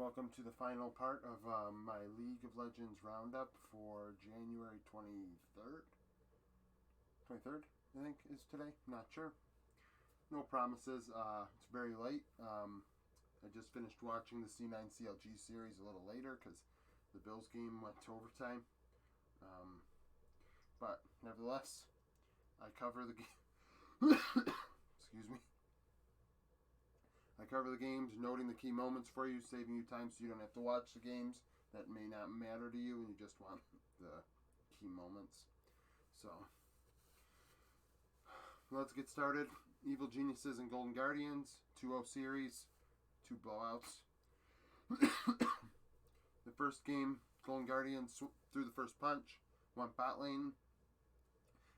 welcome to the final part of my League of Legends roundup for January 23rd. 23rd, I think, is today. Not sure. No promises. It's very late. I just finished watching the C9 CLG series a little later because the Bills game went to overtime. But nevertheless, I cover the game. Excuse me. I cover the games, noting the key moments for you, saving you time so you don't have to watch the games that may not matter to you and you just want the key moments. So, let's get started. Evil Geniuses and Golden Guardians, 2-0 series, 2 blowouts. The first game, Golden Guardians threw the first punch, went bot lane.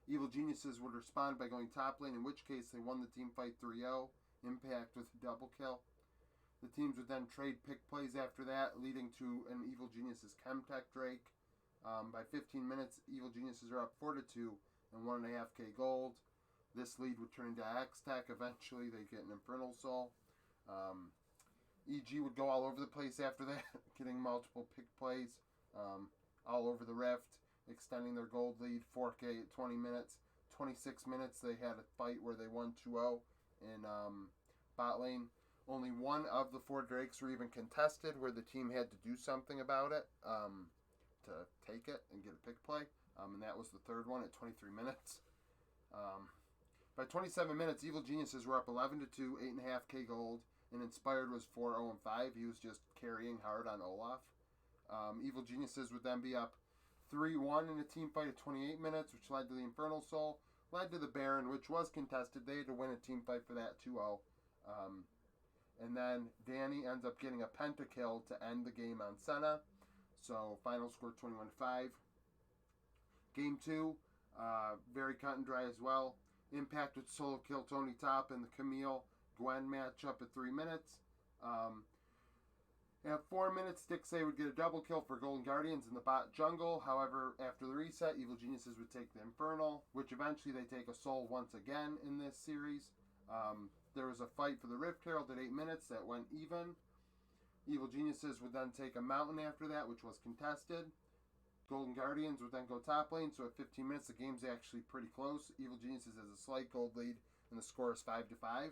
Evil Geniuses would respond by going top lane, in which case they won the team fight 3-0. Impact with a double kill. The teams would then trade pick plays after that, leading to an Evil Geniuses Chemtech Drake. By 15 minutes, Evil Geniuses are up 4-2 and 1.5k gold. This lead would turn into X-Tech. Eventually, they get an Infernal Soul. EG would go all over the place after that, getting multiple pick plays all over the Rift, extending their gold lead 4k at 20 minutes. 26 minutes, they had a fight where they won 2-0 in bot lane. Only one of the 4 Drakes were even contested, where the team had to do something about it to take it and get a pick play. And that was the third one at 23 minutes. By 27 minutes, Evil Geniuses were up 11-2, 8.5k gold, and Inspired was 4-0-5. He was just carrying hard on Olaf. Evil Geniuses would then be up 3-1 in a team fight at 28 minutes, which led to the Infernal Soul. Led to the Baron, which was contested. They had to win a team fight for that 2-0. And then Danny ends up getting a pentakill to end the game on Senna. So final score 21-5. Game 2, very cut and dry as well. Impact with solo kill Tony Top and the Camille Gwen matchup at 3 minutes. At 4 minutes, Stixay would get a double kill for Golden Guardians in the bot jungle. However, after the reset, Evil Geniuses would take the Infernal, which eventually they take a soul once again in this series. There was a fight for the Rift Herald at 8 minutes that went even. Evil Geniuses would then take a mountain after that, which was contested. Golden Guardians would then go top lane, so at 15 minutes, the game's actually pretty close. Evil Geniuses has a slight gold lead, and the score is 5-5.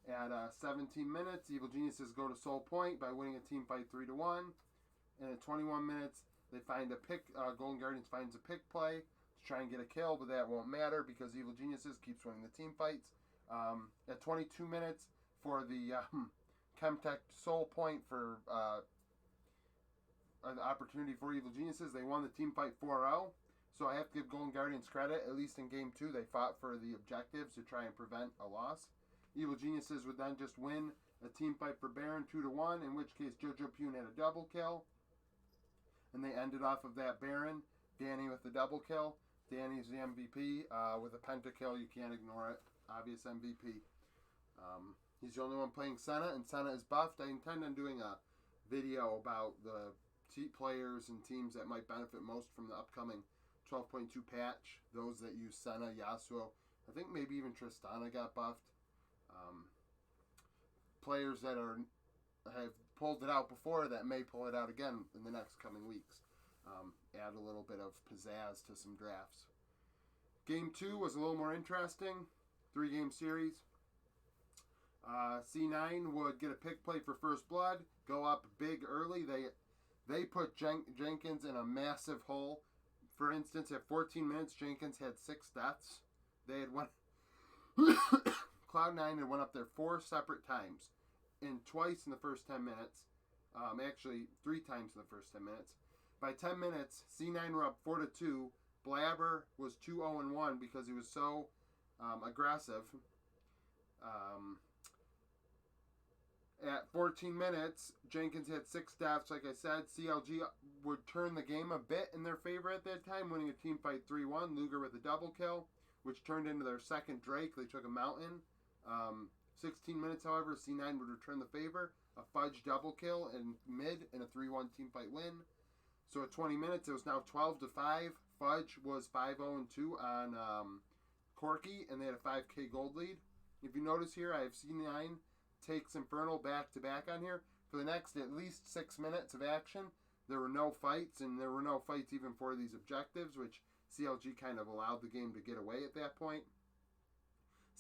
At 17 minutes, Evil Geniuses go to Soul Point by winning a team fight 3-1. And at 21 minutes, they find a pick. Golden Guardians finds a pick play to try and get a kill, but that won't matter because Evil Geniuses keeps winning the team fights. At 22 minutes, for the Chemtech Soul Point for an opportunity for Evil Geniuses, they won the team fight 4-0. So I have to give Golden Guardians credit. At least in Game 2, they fought for the objectives to try and prevent a loss. Evil Geniuses would then just win a team fight for Baron 2-1, in which case Jojo Pune had a double kill. And they ended off of that Baron, Danny with the double kill. Danny's the MVP with a pentakill. You can't ignore it. Obvious MVP. He's the only one playing Senna, and Senna is buffed. I intend on doing a video about the players and teams that might benefit most from the upcoming 12.2 patch. Those that use Senna, Yasuo. I think maybe even Tristana got buffed. Players that have pulled it out before that may pull it out again in the next coming weeks. Add a little bit of pizzazz to some drafts. Game 2 was a little more interesting. 3-game series. C9 would get a pick play for First Blood, go up big early. They put Jenkins in a massive hole. For instance, at 14 minutes, Jenkins had 6 deaths. They had one. Cloud9 had went up there 4 separate times, and twice in the first 10 minutes. Actually, 3 times in the first 10 minutes. By 10 minutes, C9 were up 4-2. Blabber was 2-0-1 because he was so aggressive. At 14 minutes, Jenkins had 6 deaths. Like I said, CLG would turn the game a bit in their favor at that time, winning a team fight 3-1. Luger with a double kill, which turned into their second Drake. They took a mountain. 16 minutes, however, C9 would return the favor. A Fudge double kill in mid and a 3-1 team fight win. So at 20 minutes, it was now 12-5. Fudge was 5-0-2 on Corky, and they had a 5k gold lead. If you notice here, I have C9 takes Infernal back-to-back on here. For the next at least 6 minutes of action, there were no fights, and there were no fights even for these objectives, which CLG kind of allowed the game to get away at that point.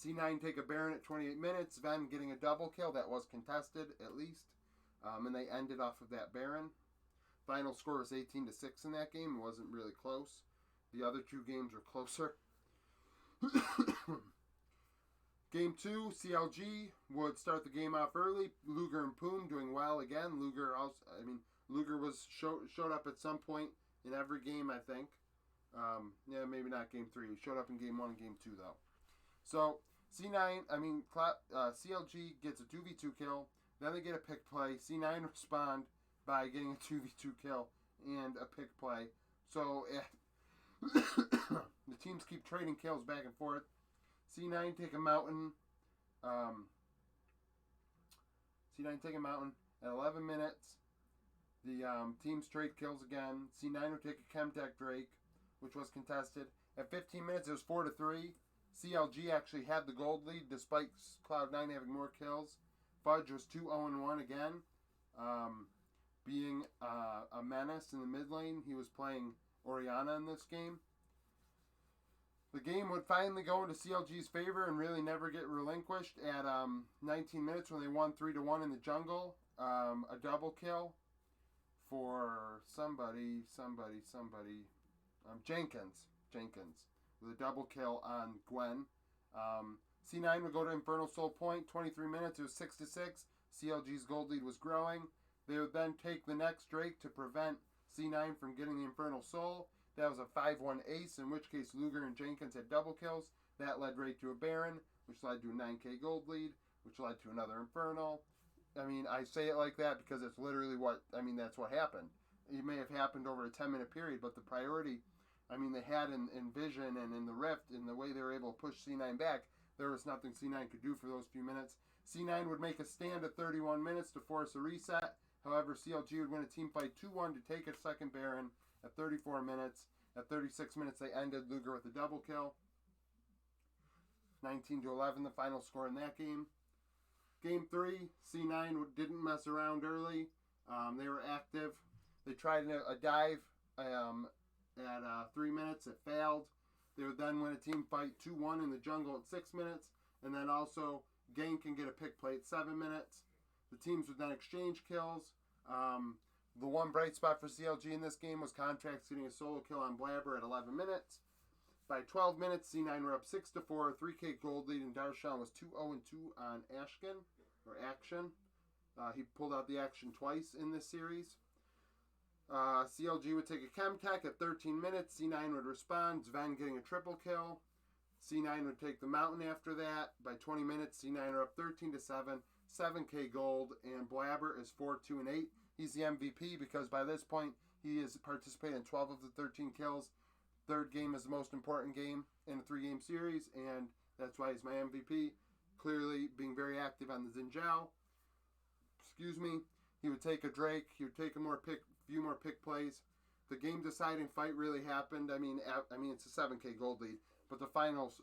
C9 take a Baron at 28 minutes, Sven getting a double kill that was contested at least, and they ended off of that Baron. Final score was 18-6 in that game. It wasn't really close. The other two games were closer. Game 2, CLG would start the game off early. Luger and Poom doing well again. Luger was showed up at some point in every game, I think. Yeah, maybe not Game 3. He showed up in Game 1 and Game 2, though. So, CLG gets a 2v2 kill. Then they get a pick play. C9 respond by getting a 2v2 kill and a pick play. So, the teams keep trading kills back and forth. C9 take a mountain. C9 take a mountain at 11 minutes. The teams trade kills again. C9 would take a Chemtech Drake, which was contested. At 15 minutes, it was 4-3. CLG actually had the gold lead despite Cloud9 having more kills. Fudge was 2-0-1 again, being a menace in the mid lane. He was playing Orianna in this game. The game would finally go into CLG's favor and really never get relinquished at 19 minutes when they won 3-1 in the jungle. A double kill for Jenkins with a double kill on Gwen. C9 would go to Infernal Soul Point, 23 minutes, it was 6-6. CLG's gold lead was growing. They would then take the next Drake to prevent C9 from getting the Infernal Soul. That was a 5-1 ace, in which case Luger and Jenkins had double kills. That led right to a Baron, which led to a 9k gold lead, which led to another Infernal. I mean, I say it like that because it's literally that's what happened. It may have happened over a 10-minute period, but the priority, they had in Vision and in the Rift, in the way they were able to push C9 back, there was nothing C9 could do for those few minutes. C9 would make a stand at 31 minutes to force a reset. However, CLG would win a team fight 2-1 to take a second Baron at 34 minutes. At 36 minutes, they ended Luger with a double kill. 19-11, the final score in that game. Game 3, C9 didn't mess around early. They were active. They tried a dive at 3 minutes. It failed. They would then win a team fight 2-1 in the jungle at 6 minutes. And then also, gank and get a pick play at 7 minutes. The teams would then exchange kills. The one bright spot for CLG in this game was Contracts getting a solo kill on Blabber at 11 minutes. By 12 minutes, C9 were up 6-4, 3k gold lead, and Darshan was 2-0-2 on Action. He pulled out the action twice in this series. CLG would take a Chemtech at 13 minutes. C9 would respond, Sven getting a triple kill. C9 would take the mountain after that. By 20 minutes, C9 are up 13-7, 7k gold, and Blabber is 4-2-8. He's the MVP because by this point, he has participated in 12 of the 13 kills. Third game is the most important game in a 3-game series, and that's why he's my MVP. Clearly being very active on the Xinjiao. He would take a Drake. He would take a few more pick plays. The game-deciding fight really happened. It's a 7k gold lead, but the final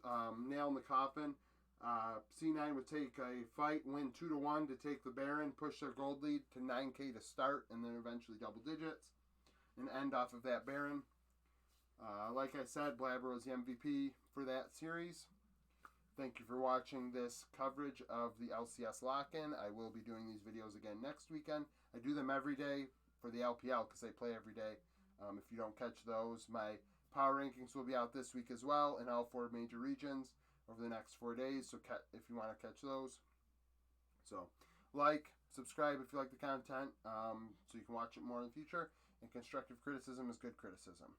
nail in the coffin. C9 would take a fight, win 2-1 to take the Baron, push their gold lead to 9k to start, and then eventually double digits, and end off of that Baron. Like I said, Blabber was the MVP for that series. Thank you for watching this coverage of the LCS lock-in. I will be doing these videos again next weekend. I do them every day for the LPL because they play every day. If you don't catch those, my power rankings will be out this week as well in all 4 major regions over the next 4 days, so if you want to catch those. So, subscribe if you like the content, so you can watch it more in the future, and constructive criticism is good criticism.